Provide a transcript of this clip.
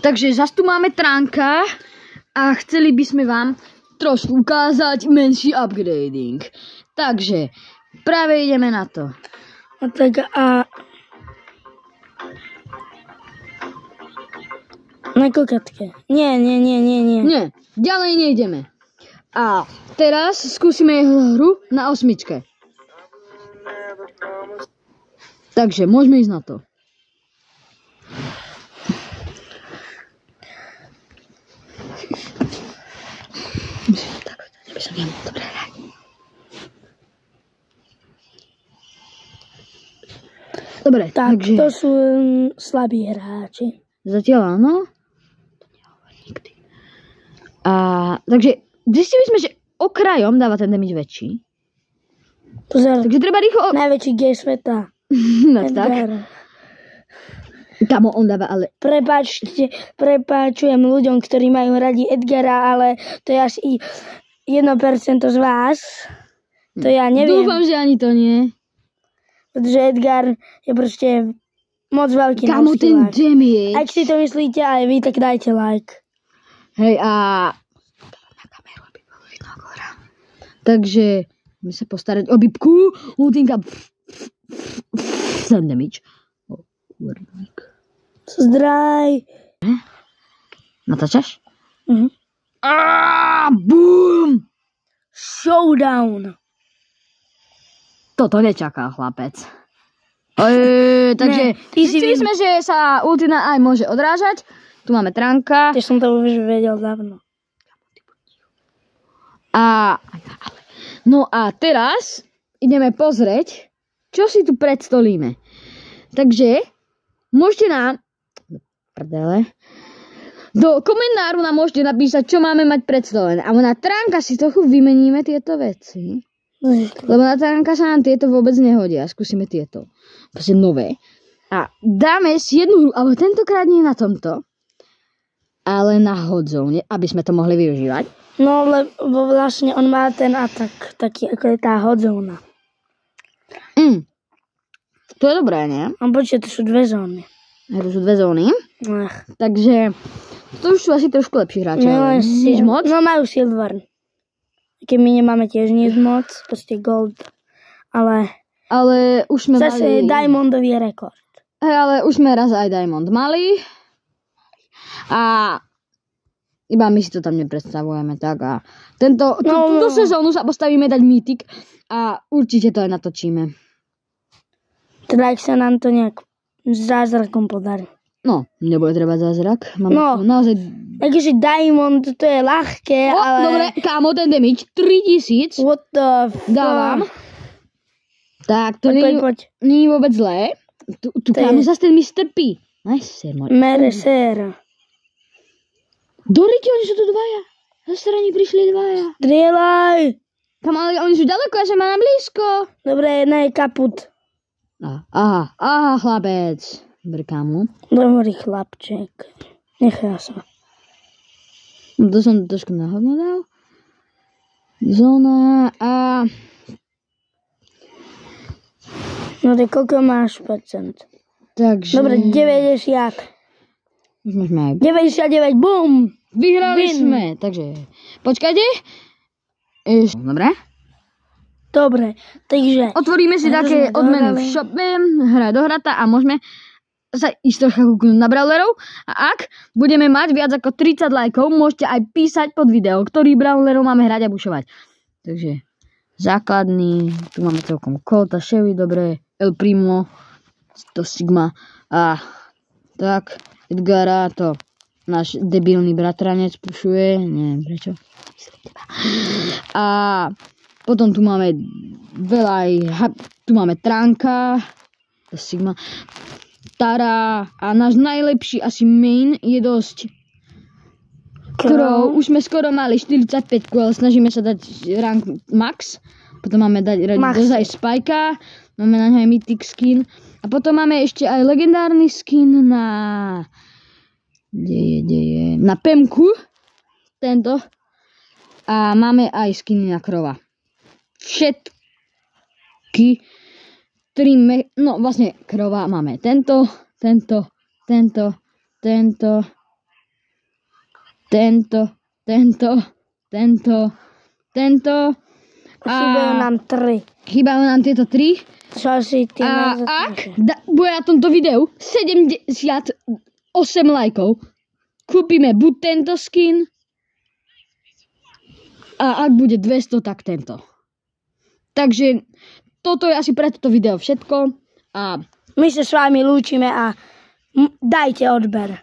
Takže zase tu máme tránka a chceli by sme vám trošku ukázať menší upgrading. Takže práve ideme na to. A tak a... Na kokatke. Nie. Nie, ďalej nejdeme. A teraz skúsime hru na 8. Takže môžeme ísť na to. Dobre, tak takže... to sú slabí hráči. Zatiaľ áno. A takže zistili sme, že okrajom dáva ten damage väčší. Pozor, takže treba rýchlo... najväčší gej sveta. No tak. Kamo, on dáva ale... Prepáčujem ľuďom, ktorí majú radi Edgara, ale to je až 1% z vás. To ja neviem. Dúfam, že ani to nie. Pretože Edgar je proste moc veľký. Kamo, ten damage. Ak si to myslíte aj vy, tak dajte like. Hej, a... Na kameru, aby bolo vidno hora. Takže... Budeme sa postarať o bibku. Ultinka. 7 damage. Kurník. Zdraj. Natáčaš? Boom! Showdown. Toto nečakal chlapec. Takže zistili sme, že sa ultina aj môže odrážať. Tu máme tránka. Tiež som to už vedel dávno. No a teraz ideme pozrieť, čo si tu predstolíme. Takže môžete nám do komentáru nám môžete napísať, čo máme mať predstolené. A na tránka si trochu vymeníme tieto veci. Lebo na tránka sa nám tieto vôbec nehodia. Skúsime tieto. Proste nové. A dáme si jednu hru, ale tentokrát nie na tomto, ale na hodzone, aby sme to mohli využívať. No, lebo vlastne on má ten atak, taký ako je tá hodzona. To je dobré, nie? A počkaj, to sú 2 zóny. To sú 2 zóny. Takže to už sú asi trošku lepší hráči. No majú silver. Keď my nemáme tiež nič moc, proste gold. Ale už sme zase mali... diamondový rekord. Ale už sme raz aj diamond mali. A iba my si to tam nepredstavujeme, tak a túto sezónu sa postavíme dať mythic a určite to aj natočíme. Teda ak sa nám to nejak zázrakom podarí. No, nebude treba zázrak. Máme naozaj... Takže diamond, to je ľahké, ale... Dobre, kámo, ten damage 3000. What the fuck? Dávam. Tak, to nie je vôbec zlé. Tu kámo zase ten Mr. P. Mereser. Dorite, oni sú tu dvaja. Zo strany prišli dvaja. Strieľaj. Kam, ale oni sú ďaleko, ja sa mám blízko. Dobre, jedna je kaput. Aha, chlapec. Dobre, kámo. Dobrý chlapček. Nechá sa. To som trošku náhodno dal. Zóna a... No tak koľko máš percent? Takže... Dobre, 90. Už môžeme aj... 99, bum! Vyhrali sme, takže... Počkajte. Dobre, takže... Otvoríme si také odmeny v shope, hra dohrata a môžeme sa ísť trocha kúknúť na brawlerov. A ak budeme mať viac ako 30 lajkov, môžete aj písať pod video, ktorý brawlerov máme hrať a bušovať. Takže základný, tu máme celkom Colta, Chevy, dobre, El Primo, to Sigma a tak, Edgara, to náš debilný bratranec pušuje, neviem prečo. A potom tu máme veľa aj, tu máme Tránka, to Sigma, Tara a náš najlepší asi main je dosť Crow. Už sme skoro mali 45, ale snažíme sa dať rank max. Potom máme dať dozaj Spajka, máme na ňo aj mythic skin. A potom máme ešte aj legendárny skin na... Na Pemku. Tento. A máme aj skiny na Crowa. Všetky 3 no vlastne Crowa máme tento, tento. Chýbajú nám 3. Chýbajú nám tieto 3. Čo asi ty A ak bude na tomto videu 78 lajkov, kúpime buď tento skin, a ak bude 200, tak tento. Takže toto je asi pre toto video všetko. A my sa s vami lúčime a dajte odber.